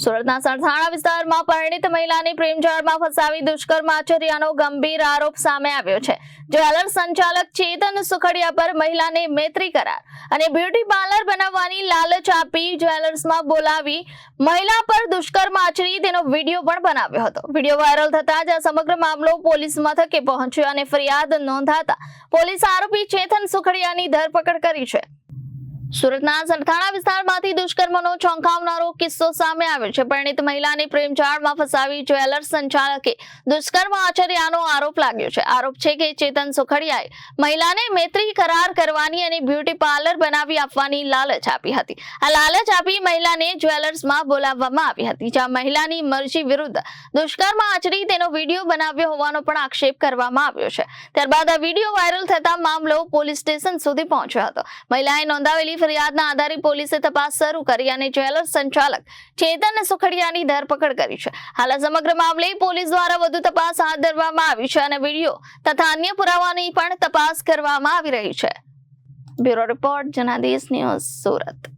સુરતના સરથાણા વિસ્તારમાં પરિણીત મહિલાને પ્રેમજાળમાં ફસાવી દુષ્કર્મ આચર્યાનો ગંભીર આરોપ સામે આવ્યો છે। જ્વેલર્સ સંચાલક ચેતન સુખડિયા પર મહિલાને મૈત્રી કરાર અને બ્યુટી પાર્લર બનાવવાની લાલચ આપી જ્વેલર્સમાં બોલાવી મહિલા પર દુષ્કર્મ આચરી તેનો વિડીયો પણ બનાવ્યો હતો। વિડીયો વાયરલ થતા જ આ સમગ્ર મામલો પોલીસ મથકે પહોંચ્યો અને ફરિયાદ નોંધાતા પોલીસ આરોપી ચેતન સુખડિયાની ધરપકડ કરી છે। સુરતના સરથાણા વિસ્તારમાંથી દુષ્કર્મનો ચોંકાવનારો કિસ્સો સામે આવ્યો છે। પરિણીત મહિલાને પ્રેમજાળમાં ફસાવી જ્વેલર્સ સંચાલકે દુષ્કર્મ આચર્યાનો આરોપ લાગ્યો છે। આરોપ છે કે ચેતન સુખડિયાએ મહિલાને મૈત્રી કરાર કરવાની અને બ્યુટી પાર્લર બનાવી આપવાની લાલચ આપી હતી। આ લાલચ આપી મહિલાને જ્વેલર્સમાં બોલાવવામાં આવી હતી, જ્યાં મહિલાની મરજી વિરુદ્ધ દુષ્કર્મ આચરી તેનો વિડીયો બનાવ્યો હોવાનો પણ આક્ષેપ કરવામાં આવ્યો છે। ત્યારબાદ આ વિડીયો વાયરલ થતા મામલો પોલીસ સ્ટેશન સુધી પહોંચ્યો હતો। મહિલાએ નોંધાવેલી ફરિયાદના આધારે પોલીસે તપાસ શરૂ કરી અને જ્વેલર્સ સંચાલક ચેતન સુખડિયાની ધરપકડ કરી છે। હાલ સમગ્ર મામલે પોલીસ દ્વારા વધુ તપાસ હાથ ધરવામાં આવી છે અને વિડીયો તથા અન્ય પુરાવાની પણ તપાસ કરવામાં આવી રહી છે। Bureau report Janadesh news, Surat.